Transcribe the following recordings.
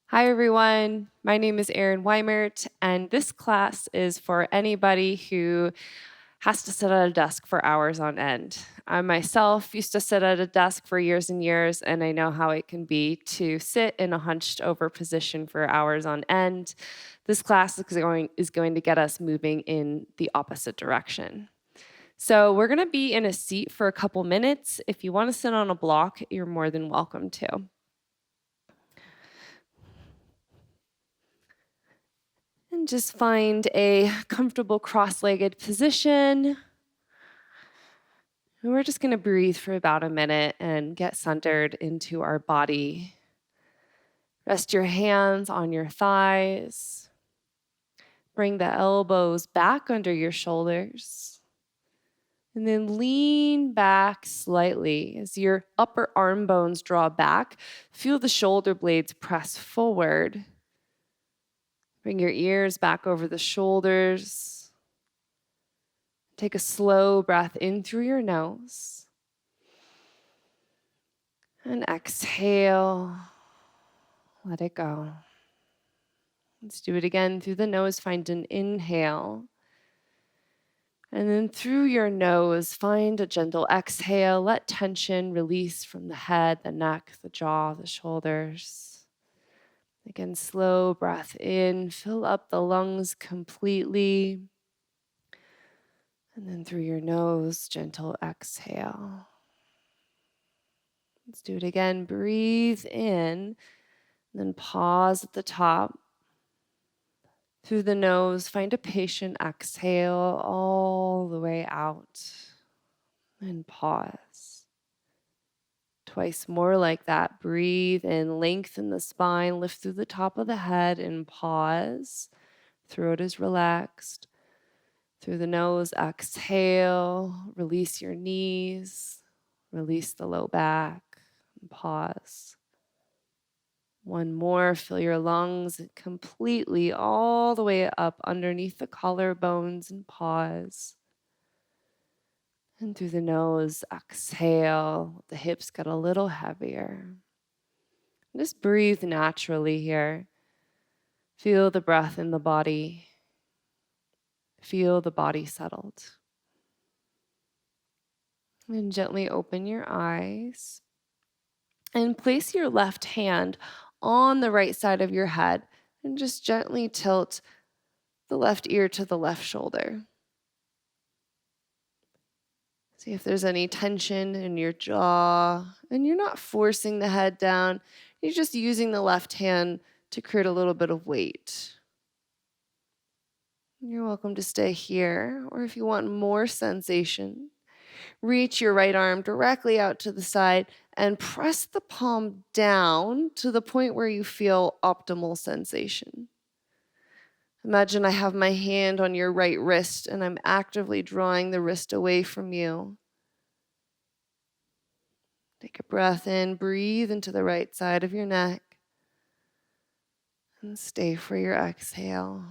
Hi, everyone. My name is Erin Weimert, and this class is for anybody who has to sit at a desk for hours on end. I myself used to sit at a desk for years and years, and I know how it can be to sit in a hunched over position for hours on end. This class is going to get us moving in the opposite direction. So we're going to be in a seat for a couple minutes. If you want to sit on a block, you're more than welcome to. And just find a comfortable cross-legged position. And we're just going to breathe for about a minute and get centered into our body. Rest your hands on your thighs. Bring the elbows back under your shoulders. And then lean back slightly as your upper arm bones draw back. Feel the shoulder blades press forward. Bring your ears back over the shoulders. Take a slow breath in through your nose. And exhale. Let it go. Let's do it again through the nose. Find an inhale. And then through your nose, find a gentle exhale. Let tension release from the head, the neck, the jaw, the shoulders. Again, slow breath in. Fill up the lungs completely. And then through your nose, gentle exhale. Let's do it again. Breathe in, then pause at the top. Through the nose, find a patient exhale all the way out. And pause. Twice more like that. Breathe in, lengthen the spine, lift through the top of the head, and pause. Throat is relaxed. Through the nose, exhale. Release your knees. Release the low back. And pause. One more, fill your lungs completely all the way up underneath the collarbones and pause. And through the nose, exhale. The hips get a little heavier. Just breathe naturally here. Feel the breath in the body. Feel the body settled. And gently open your eyes. And place your left hand on the right side of your head and just gently tilt the left ear to the left shoulder. See if there's any tension in your jaw, and you're not forcing the head down. You're just using the left hand to create a little bit of weight. You're welcome to stay here, or if you want more sensation, reach your right arm directly out to the side and press the palm down to the point where you feel optimal sensation. Imagine I have my hand on your right wrist and I'm actively drawing the wrist away from you. Take a breath in, breathe into the right side of your neck, and stay for your exhale.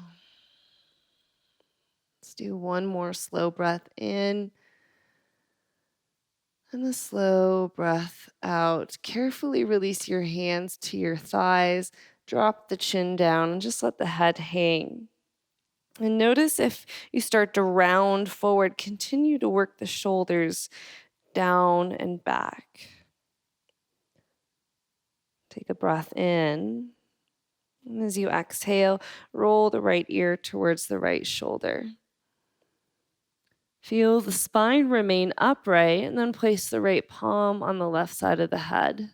Let's do one more slow breath in and a slow breath out. Carefully release your hands to your thighs, drop the chin down, and just let the head hang. And notice if you start to round forward, continue to work the shoulders down and back. Take a breath in. And as you exhale, roll the right ear towards the right shoulder. Feel the spine remain upright, and then place the right palm on the left side of the head.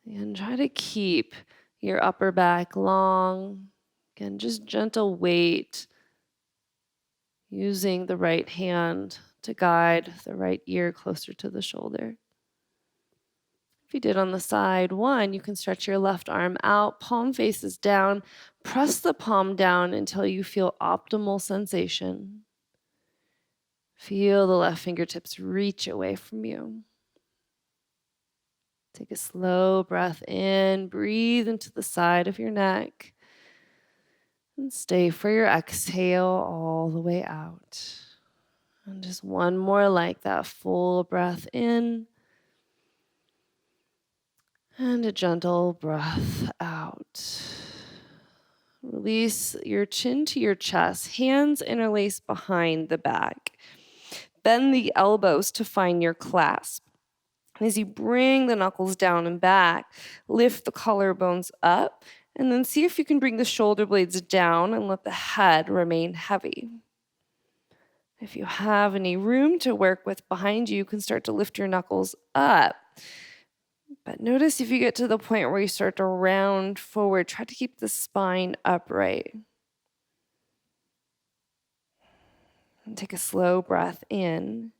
And try to keep your upper back long. Again, just gentle weight, using the right hand to guide the right ear closer to the shoulder. If you did on the side one, you can stretch your left arm out, palm faces down, press the palm down until you feel optimal sensation. Feel the left fingertips reach away from you. Take a slow breath in, breathe into the side of your neck, and stay for your exhale all the way out. And just one more like that, full breath in. And a gentle breath out. Release your chin to your chest, hands interlaced behind the back. Bend the elbows to find your clasp. As you bring the knuckles down and back, lift the collarbones up, and then see if you can bring the shoulder blades down and let the head remain heavy. If you have any room to work with behind you, you can start to lift your knuckles up. But notice if you get to the point where you start to round forward, try to keep the spine upright. And take a slow breath in.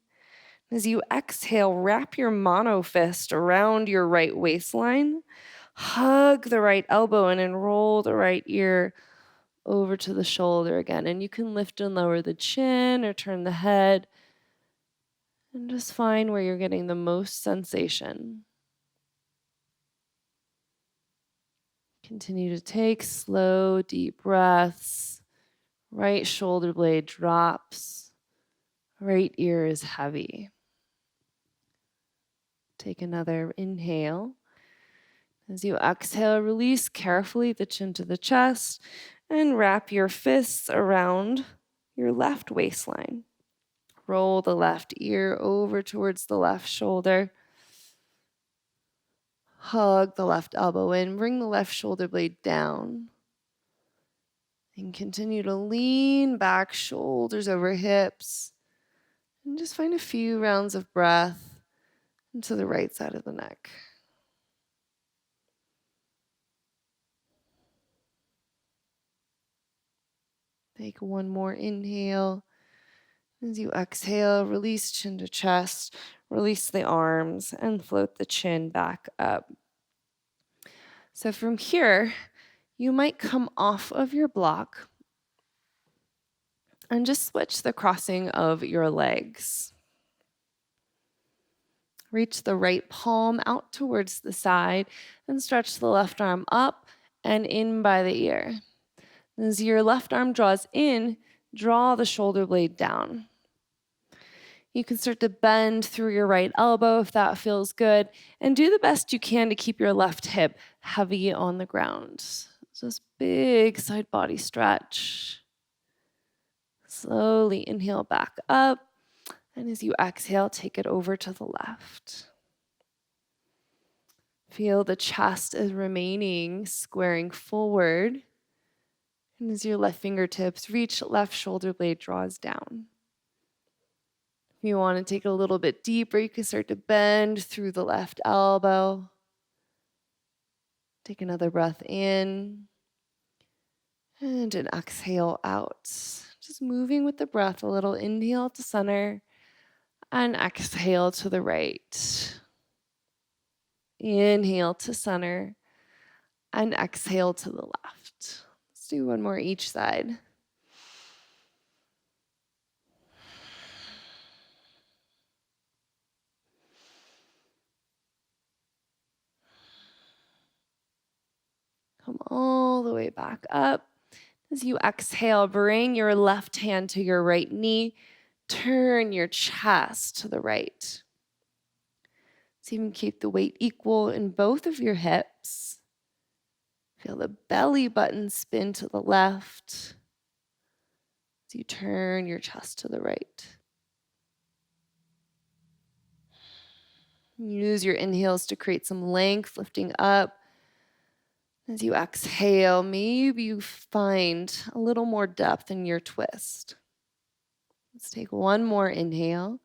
As you exhale, wrap your mono fist around your right waistline, hug the right elbow in, and roll the right ear over to the shoulder again. And you can lift and lower the chin or turn the head, and just find where you're getting the most sensation. Continue to take slow, deep breaths. Right shoulder blade drops. Right ear is heavy. Take another inhale. As you exhale, release carefully the chin to the chest and wrap your fists around your left waistline. Roll the left ear over towards the left shoulder. Hug the left elbow in. Bring the left shoulder blade down. And continue to lean back, shoulders over hips. And just find a few rounds of breath into the right side of the neck. Take one more inhale. As you exhale, release chin to chest, release the arms, and float the chin back up. So from here, you might come off of your block and just switch the crossing of your legs. Reach the right palm out towards the side and stretch the left arm up and in by the ear. As your left arm draws in, draw the shoulder blade down. You can start to bend through your right elbow if that feels good, and do the best you can to keep your left hip heavy on the ground. Just big side body stretch. Slowly inhale back up, and as you exhale, take it over to the left. Feel the chest is remaining squaring forward, and as your left fingertips reach, left shoulder blade draws down. If you want to take it a little bit deeper, you can start to bend through the left elbow. Take another breath in and an exhale out. Just moving with the breath a little. Inhale to center and exhale to the right. Inhale to center and exhale to the left. Let's do one more each side. Come all the way back up. As you exhale, bring your left hand to your right knee. Turn your chest to the right. So you can keep the weight equal in both of your hips. Feel the belly button spin to the left as you turn your chest to the right. Use your inhales to create some length, lifting up. As you exhale, maybe you find a little more depth in your twist. Let's take one more inhale.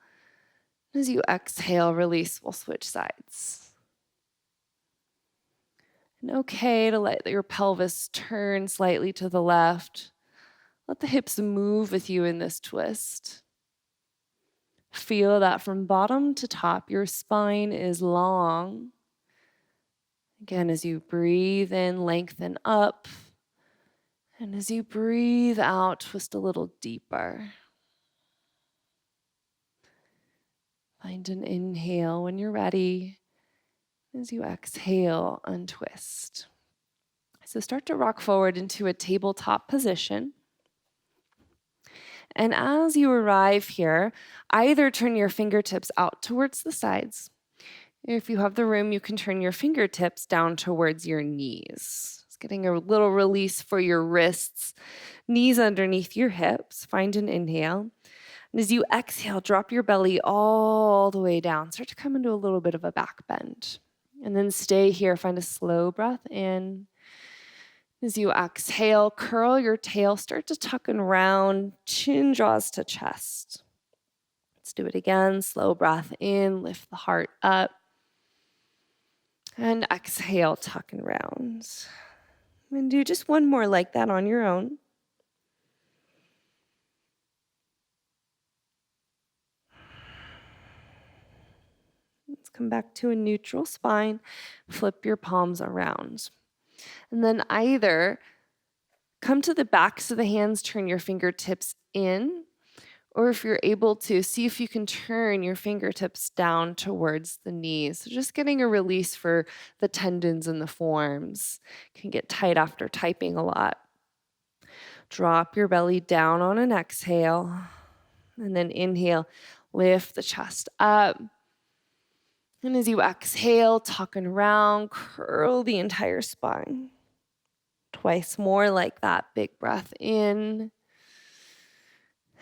As you exhale, release, we'll switch sides. And okay to let your pelvis turn slightly to the left. Let the hips move with you in this twist. Feel that from bottom to top, your spine is long. Again, as you breathe in, lengthen up. And as you breathe out, twist a little deeper. Find an inhale when you're ready. As you exhale, untwist. So start to rock forward into a tabletop position. And as you arrive here, either turn your fingertips out towards the sides, If you have the room, you can turn your fingertips down towards your knees. It's getting a little release for your wrists, knees underneath your hips. Find an inhale. And as you exhale, drop your belly all the way down. Start to come into a little bit of a back bend. And then stay here. Find a slow breath in. As you exhale, curl your tail. Start to tuck and round. Chin draws to chest. Let's do it again. Slow breath in. Lift the heart up. And exhale, tuck and round. And do just one more like that on your own. Let's come back to a neutral spine. Flip your palms around. And then either come to the backs of the hands, turn your fingertips in, or if you're able to, see if you can turn your fingertips down towards the knees. So just getting a release for the tendons and the forearms. Can get tight after typing a lot. Drop your belly down on an exhale, and then inhale, lift the chest up. And as you exhale, tuck and round, curl the entire spine. Twice more like that. Big breath in.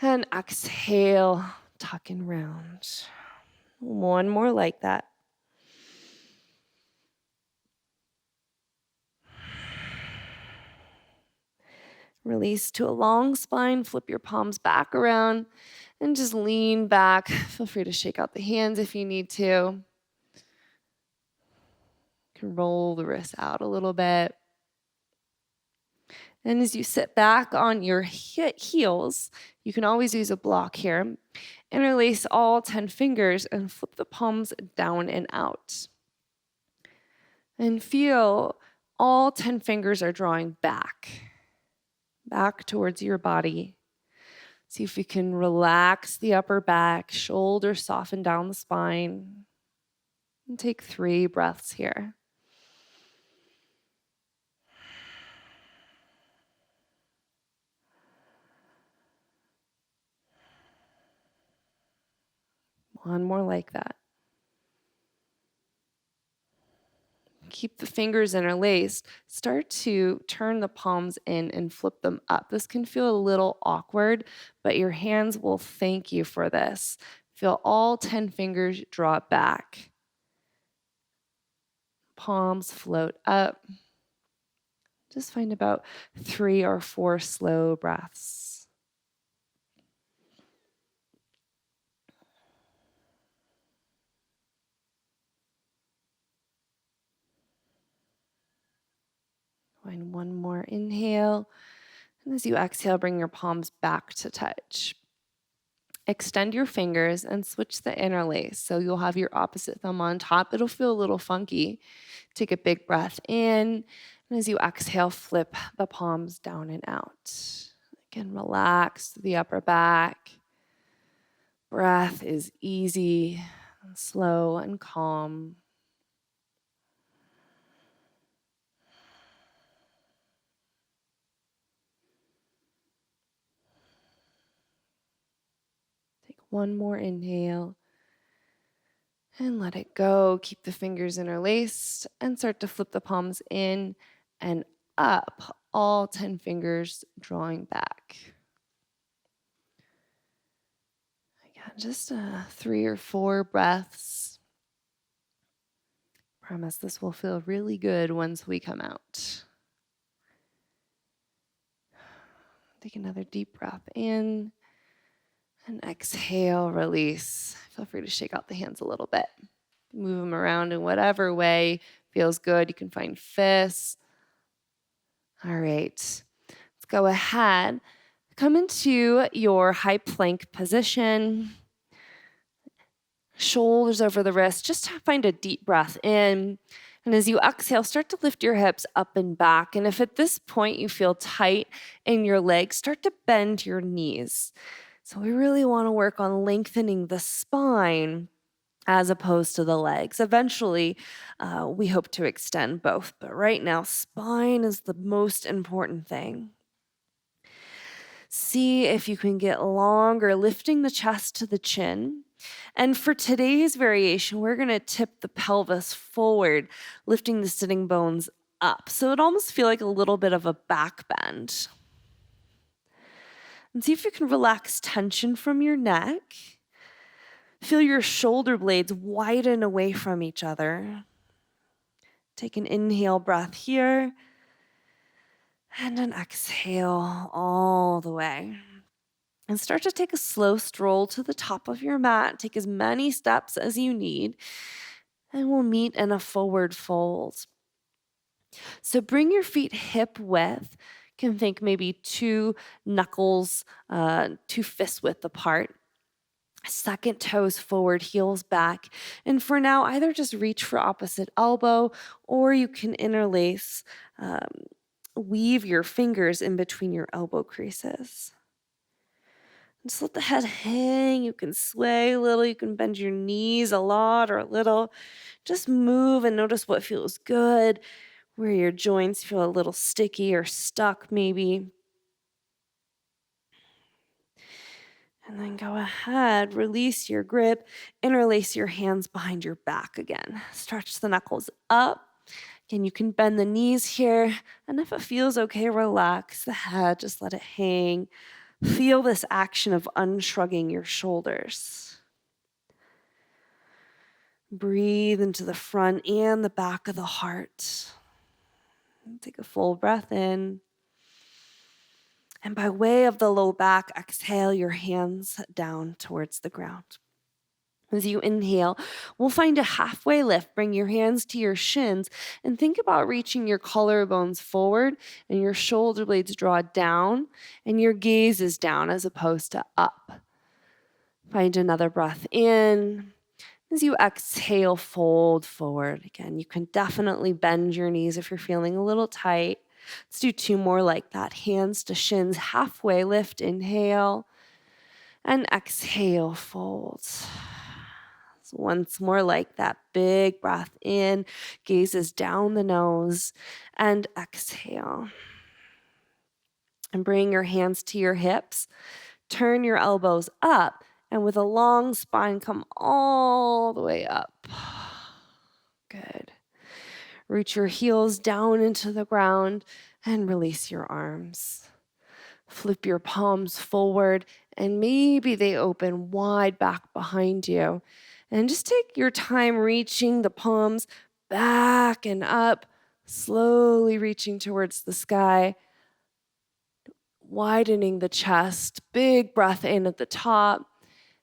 And exhale, tuck and round. One more like that. Release to a long spine. Flip your palms back around and just lean back. Feel free to shake out the hands if you need to. You can roll the wrists out a little bit. And as you sit back on your heels, you can always use a block here. Interlace all 10 fingers and flip the palms down and out. And feel all 10 fingers are drawing back towards your body. See if you can relax the upper back, shoulders soften down the spine. And take 3 breaths here. One more like that. Keep the fingers interlaced. Start to turn the palms in and flip them up. This can feel a little awkward, but your hands will thank you for this. Feel all 10 fingers draw back. Palms float up. Just find about 3 or 4 slow breaths. Find one more inhale. And as you exhale, bring your palms back to touch. Extend your fingers and switch the interlace. So you'll have your opposite thumb on top. It'll feel a little funky. Take a big breath in. And as you exhale, flip the palms down and out. Again, relax the upper back. Breath is easy, and slow, and calm. Take one more inhale. And let it go. Keep the fingers interlaced and start to flip the palms in and up. All 10 fingers drawing back. Again, just 3 or 4 breaths. Promise this will feel really good once we come out. Take another deep breath in. And exhale, release. Feel free to shake out the hands a little bit. Move them around in whatever way feels good. You can find fists. All right, let's go ahead. Come into your high plank position. Shoulders over the wrist. Just find a deep breath in. And as you exhale, start to lift your hips up and back. And if at this point you feel tight in your legs, start to bend your knees. So we really want to work on lengthening the spine as opposed to the legs. Eventually, we hope to extend both, but right now, spine is the most important thing. See if you can get longer, lifting the chest to the chin. And for today's variation, we're going to tip the pelvis forward, lifting the sitting bones up. So it almost feel like a little bit of a back bend. And see if you can relax tension from your neck. Feel your shoulder blades widen away from each other. Take an inhale breath here and an exhale all the way. And start to take a slow stroll to the top of your mat. Take as many steps as you need. And we'll meet in a forward fold. So bring your feet hip width. You can think maybe two knuckles, two fist width apart. Second toes forward, heels back. And for now, either just reach for opposite elbow, or you can interlace, weave your fingers in between your elbow creases. Just let the head hang. You can sway a little. You can bend your knees a lot or a little. Just move and notice what feels good, where your joints feel a little sticky or stuck maybe. And then go ahead, release your grip, interlace your hands behind your back again. Stretch the knuckles up. Again, you can bend the knees here. And if it feels okay, relax the head, just let it hang. Feel this action of unshrugging your shoulders. Breathe into the front and the back of the heart. Take a full breath in. And by way of the low back, exhale your hands down towards the ground. As you inhale, we'll find a halfway lift. Bring your hands to your shins and think about reaching your collarbones forward and your shoulder blades draw down and your gaze is down as opposed to up. Find another breath in. As you exhale, fold forward. Again, you can definitely bend your knees if you're feeling a little tight. Let's do two more like that. Hands to shins, halfway lift, inhale, and exhale, fold. So once more like that, big breath in, gazes down the nose, and exhale. And bring your hands to your hips, turn your elbows up, and with a long spine, come all the way up. Good. Root your heels down into the ground and release your arms. Flip your palms forward and maybe they open wide back behind you. And just take your time reaching the palms back and up, slowly reaching towards the sky, widening the chest, big breath in at the top.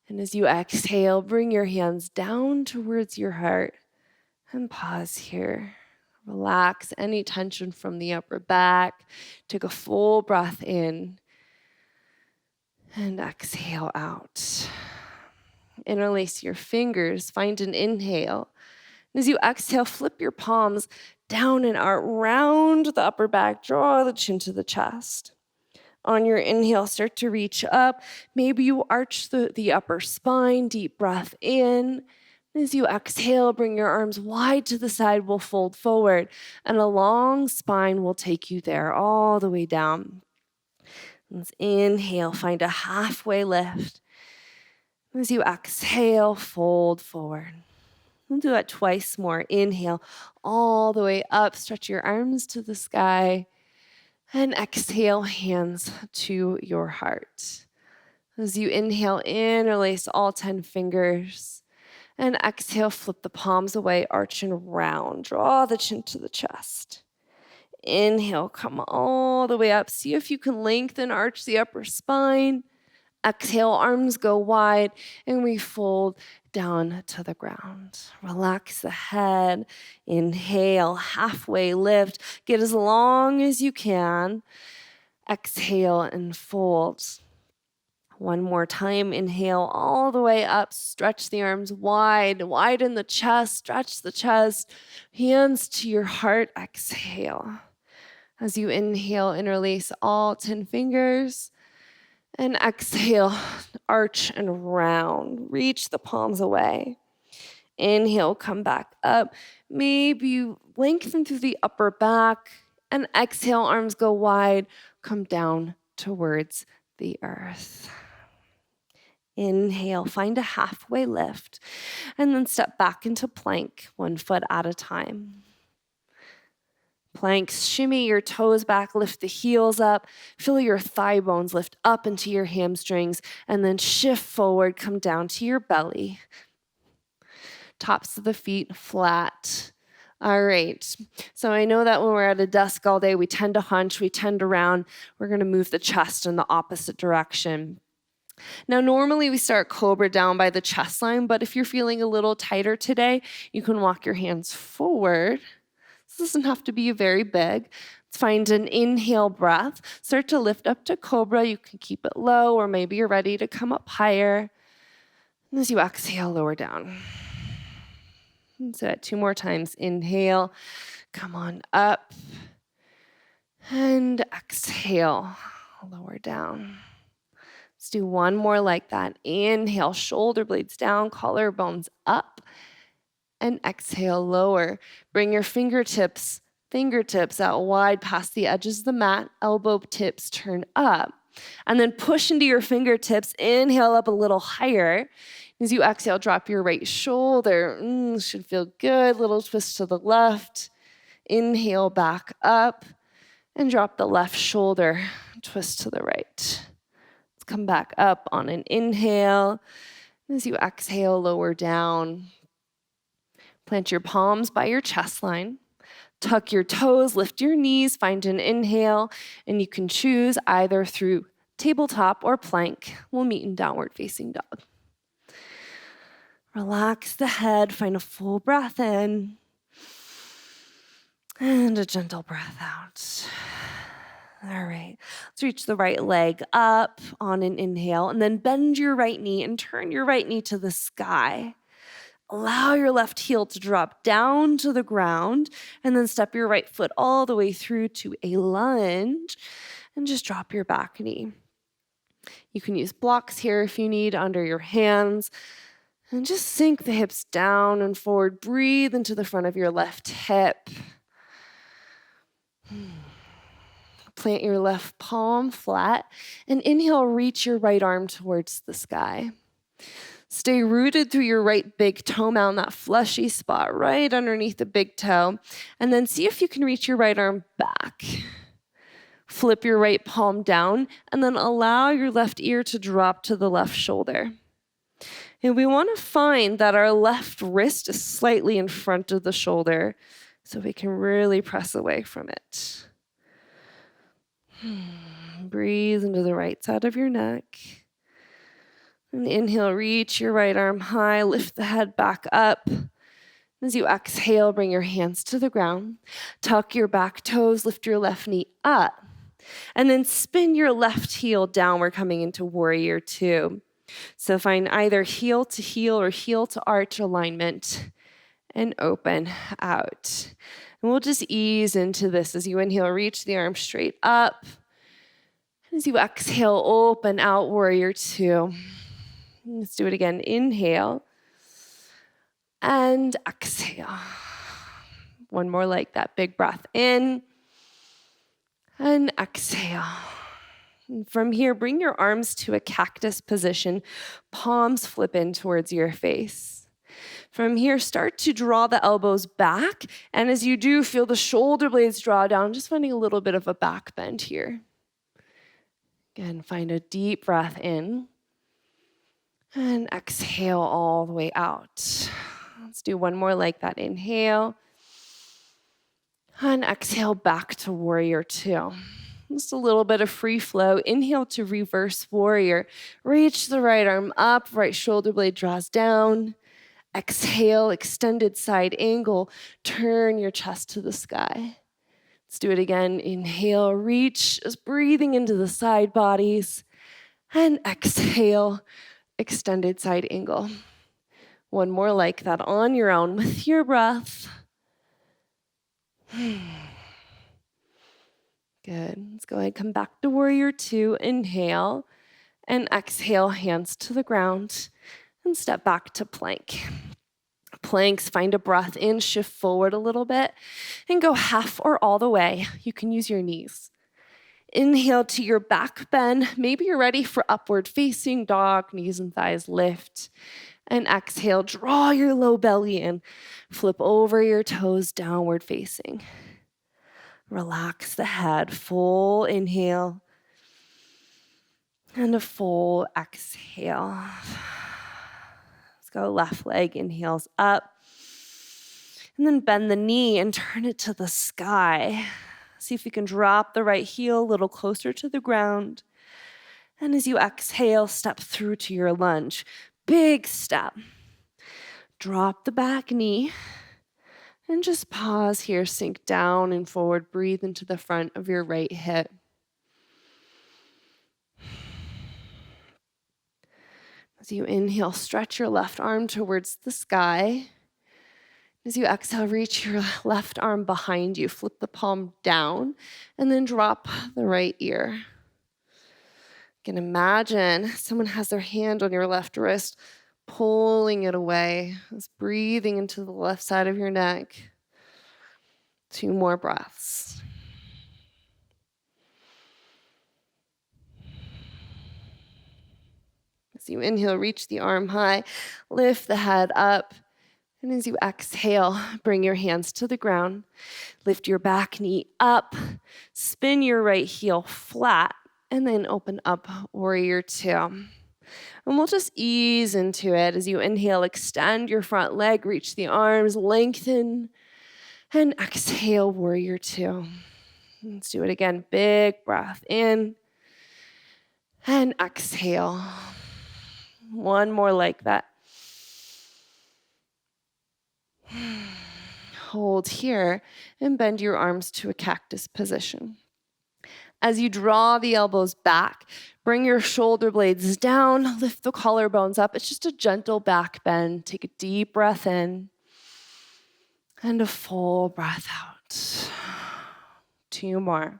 And as you exhale, bring your hands down towards your heart and pause here. Relax any tension from the upper back. Take a full breath in and exhale out. Interlace your fingers, find an inhale. As you exhale, flip your palms down and out, round the upper back, draw the chin to the chest. On your inhale, start to reach up. Maybe you arch the upper spine, deep breath in. As you exhale, bring your arms wide to the side, we'll fold forward, and a long spine will take you there all the way down. Let's inhale, find a halfway lift. As you exhale, fold forward. We'll do it twice more. Inhale, all the way up, stretch your arms to the sky, and exhale, hands to your heart. As you inhale, interlace all 10 fingers. And exhale, flip the palms away, arch and round. Draw the chin to the chest. Inhale, come all the way up. See if you can lengthen, arch the upper spine. Exhale, arms go wide, and we fold down to the ground. Relax the head. Inhale, halfway lift. Get as long as you can. Exhale and fold. One more time, inhale all the way up, stretch the arms wide, widen the chest, stretch the chest, hands to your heart, exhale. As you inhale, interlace all 10 fingers, and exhale, arch and round, reach the palms away. Inhale, come back up, maybe you lengthen through the upper back, and exhale, arms go wide, come down towards the earth. Inhale, find a halfway lift, and then step back into plank, 1 foot at a time. Planks, shimmy your toes back, lift the heels up, feel your thigh bones lift up into your hamstrings, and then shift forward, come down to your belly. Tops of the feet flat. All right, so I know that when we're at a desk all day, we tend to hunch, we tend to round. We're gonna move the chest in the opposite direction. Now, normally we start cobra down by the chest line, but if you're feeling a little tighter today, you can walk your hands forward. This doesn't have to be very big. Let's find an inhale breath. Start to lift up to cobra. You can keep it low, or maybe you're ready to come up higher. And as you exhale, lower down. And so 2 more times. Inhale, come on up. And exhale, lower down. Let's do 1 more like that. Inhale, shoulder blades down, collarbones up. And exhale, lower. Bring your fingertips out wide past the edges of the mat. Elbow tips turn up. And then push into your fingertips. Inhale up a little higher. As you exhale, drop your right shoulder. Should feel good. Little twist to the left. Inhale, back up. And drop the left shoulder. Twist to the right. Come back up on an inhale. As you exhale, lower down. Plant your palms by your chest line. Tuck your toes, lift your knees, find an inhale, and you can choose either through tabletop or plank. We'll meet in downward facing dog. Relax the head, find a full breath in, and a gentle breath out. All right, let's reach the right leg up on an inhale, and then bend your right knee and turn your right knee to the sky. Allow your left heel to drop down to the ground, and then step your right foot all the way through to a lunge, and just drop your back knee. You can use blocks here if you need under your hands, and just sink the hips down and forward. Breathe into the front of your left hip. Plant your left palm flat and inhale, reach your right arm towards the sky. Stay rooted through your right big toe mound, that fleshy spot right underneath the big toe. And then see if you can reach your right arm back. Flip your right palm down and then allow your left ear to drop to the left shoulder. And we want to find that our left wrist is slightly in front of the shoulder so we can really press away from it. Breathe into the right side of your neck. And inhale, reach your right arm high, lift the head back up. As you exhale, bring your hands to the ground. Tuck your back toes, lift your left knee up. And then spin your left heel downward, coming into warrior two. So find either heel to heel or heel to arch alignment and open out. And we'll just ease into this as you inhale, reach the arm straight up. As you exhale, open out, warrior two. Let's do it again. Inhale and exhale. 1 more like that. Big breath in and exhale. And from here, bring your arms to a cactus position. Palms flip in towards your face. From here, start to draw the elbows back. And as you do, feel the shoulder blades draw down, just finding a little bit of a back bend here. Again, find a deep breath in. And exhale all the way out. Let's do 1 more like that. Inhale. And exhale back to warrior two. Just a little bit of free flow. Inhale to reverse warrior. Reach the right arm up, right shoulder blade draws down. Exhale, extended side angle. Turn your chest to the sky. Let's do it again. Inhale, reach, just breathing into the side bodies. And exhale, extended side angle. 1 more like that on your own with your breath. Good. Let's go ahead, come back to warrior two. Inhale and exhale, hands to the ground and step back to plank. Planks, find a breath in, shift forward a little bit and go half or all the way. You can use your knees. Inhale to your back bend. Maybe you're ready for upward facing dog, knees and thighs lift. And exhale, draw your low belly in. Flip over your toes, downward facing. Relax the head, full inhale. And a full exhale. Let's go left leg, inhales up. And then bend the knee and turn it to the sky. See if you can drop the right heel a little closer to the ground. And as you exhale, step through to your lunge. Big step. Drop the back knee. And just pause here, sink down and forward. Breathe into the front of your right hip. As you inhale, stretch your left arm towards the sky. As you exhale, reach your left arm behind you. Flip the palm down and then drop the right ear. You can imagine someone has their hand on your left wrist, pulling it away. Just breathing into the left side of your neck. 2 more breaths. As you inhale, reach the arm high, lift the head up. And as you exhale, bring your hands to the ground. Lift your back knee up, spin your right heel flat, and then open up, warrior 2. And we'll just ease into it. As you inhale, extend your front leg, reach the arms, lengthen, and exhale, warrior 2. Let's do it again. Big breath in, and exhale. One more like that. Hold here and bend your arms to a cactus position. As you draw the elbows back, bring your shoulder blades down, lift the collarbones up. It's just a gentle back bend. Take a deep breath in and a full breath out. 2 more.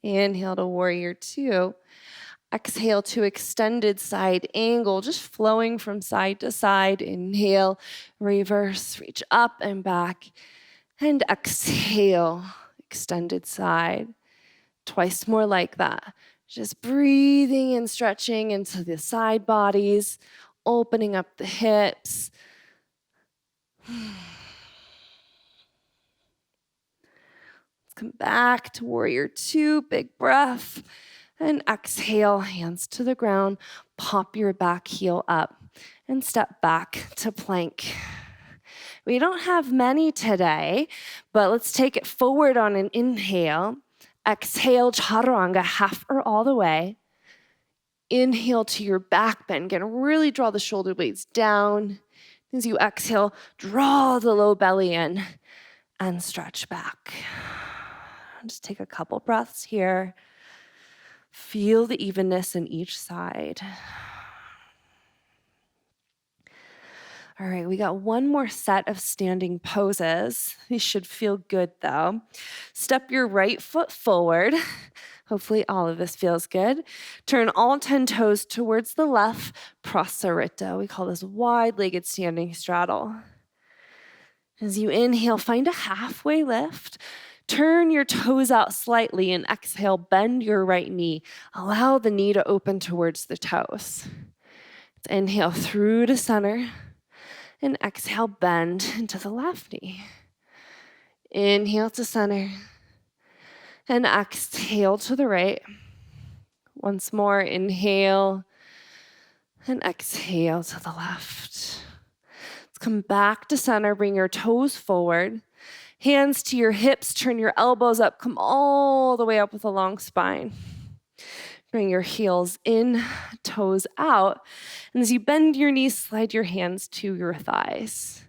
Inhale to warrior 2. Exhale to extended side angle, just flowing from side to side. Inhale, reverse, reach up and back. And exhale, extended side. Twice more like that. Just breathing and stretching into the side bodies, opening up the hips. Come back to warrior 2, big breath, and exhale, hands to the ground, pop your back heel up, and step back to plank. We don't have many today, but let's take it forward on an inhale. Exhale, chaturanga, half or all the way. Inhale to your back bend. Again, really draw the shoulder blades down. As you exhale, draw the low belly in and stretch back. Just take a couple breaths here. Feel the evenness in each side. All right, we got one more set of standing poses. These should feel good though. Step your right foot forward. Hopefully all of this feels good. Turn all 10 toes towards the left, prasarita. We call this wide-legged standing straddle. As you inhale, find a halfway lift. Turn your toes out slightly and exhale, bend your right knee. Allow the knee to open towards the toes. Inhale through to center and exhale, bend into the left knee. Inhale to center and exhale to the right. Once more, inhale and exhale to the left. Let's come back to center, bring your toes forward. Hands to your hips, turn your elbows up, come all the way up with a long spine. Bring your heels in, toes out. And as you bend your knees, slide your hands to your thighs.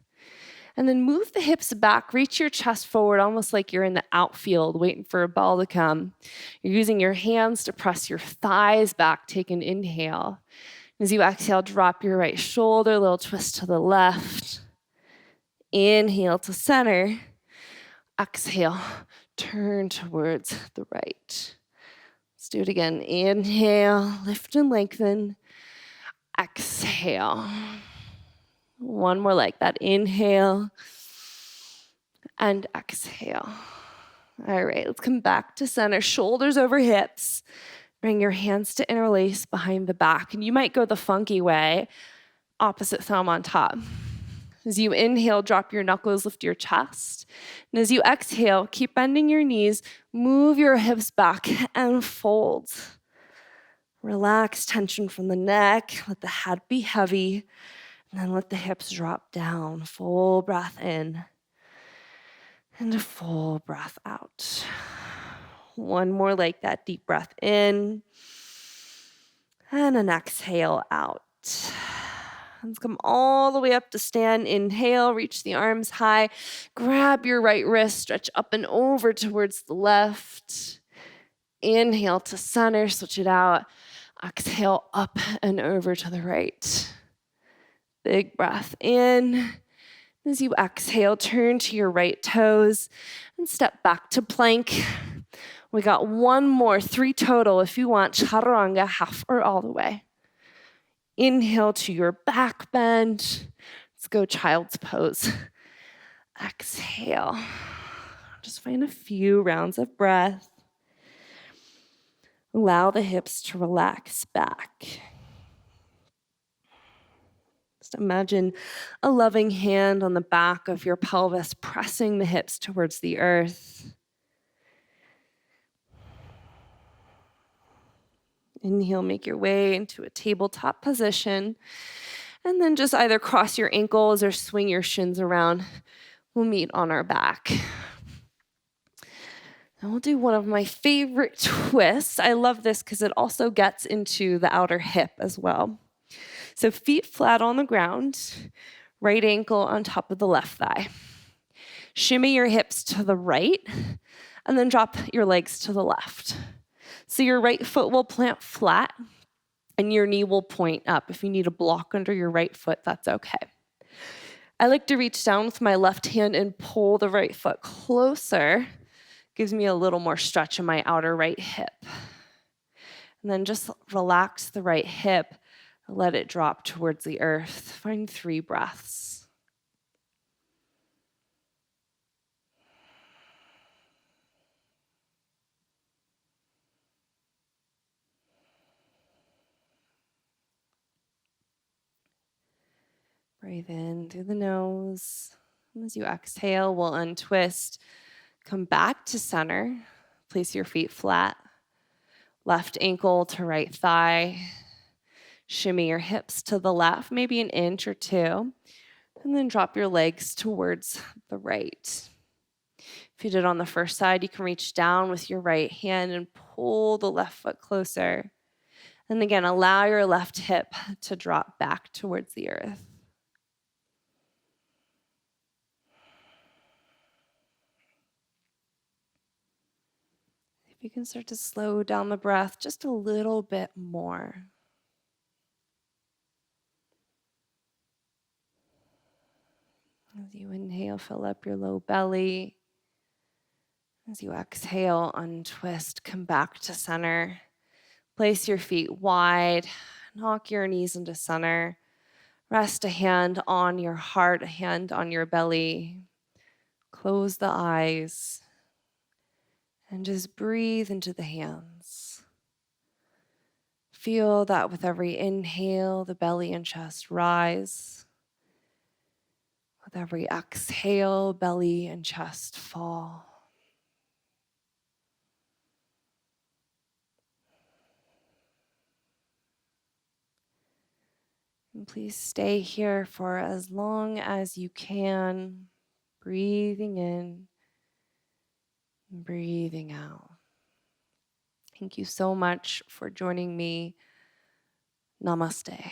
And then move the hips back, reach your chest forward, almost like you're in the outfield, waiting for a ball to come. You're using your hands to press your thighs back. Take an inhale. As you exhale, drop your right shoulder, a little twist to the left. Inhale to center. Exhale, turn towards the right. Let's do it again. Inhale, lift and lengthen. Exhale. One more like that. Inhale and exhale. All right, let's come back to center. Shoulders over hips. Bring your hands to interlace behind the back. And you might go the funky way, opposite thumb on top. As you inhale, drop your knuckles, lift your chest. And as you exhale, keep bending your knees, move your hips back and fold. Relax tension from the neck, let the head be heavy, and then let the hips drop down. Full breath in and a full breath out. One more like that, deep breath in and an exhale out. Let's come all the way up to stand. Inhale, reach the arms high. Grab your right wrist, stretch up and over towards the left. Inhale to center, switch it out. Exhale up and over to the right. Big breath in. As you exhale, turn to your right toes and step back to plank. We got one more, 3 total if you want. Chaturanga, half or all the way. Inhale to your back bend. Let's go child's pose. Exhale. Just find a few rounds of breath. Allow the hips to relax back. Just imagine a loving hand on the back of your pelvis, pressing the hips towards the earth. Inhale, make your way into a tabletop position. And then just either cross your ankles or swing your shins around. We'll meet on our back. And we'll do one of my favorite twists. I love this because it also gets into the outer hip as well. So feet flat on the ground, right ankle on top of the left thigh. Shimmy your hips to the right, and then drop your legs to the left. So your right foot will plant flat, and your knee will point up. If you need a block under your right foot, that's okay. I like to reach down with my left hand and pull the right foot closer. Gives me a little more stretch in my outer right hip. And then just relax the right hip. Let it drop towards the earth. Find 3 breaths. Breathe in through the nose. And as you exhale, we'll untwist. Come back to center. Place your feet flat. Left ankle to right thigh. Shimmy your hips to the left, maybe an inch or 2. And then drop your legs towards the right. If you did on the first side, you can reach down with your right hand and pull the left foot closer. And again, allow your left hip to drop back towards the earth. If you can start to slow down the breath just a little bit more. As you inhale, fill up your low belly. As you exhale, untwist, come back to center. Place your feet wide, knock your knees into center. Rest a hand on your heart, a hand on your belly. Close the eyes and just breathe into the hands. Feel that with every inhale, the belly and chest rise. With every exhale, belly and chest fall. And please stay here for as long as you can, breathing in and breathing out. Thank you so much for joining me. Namaste.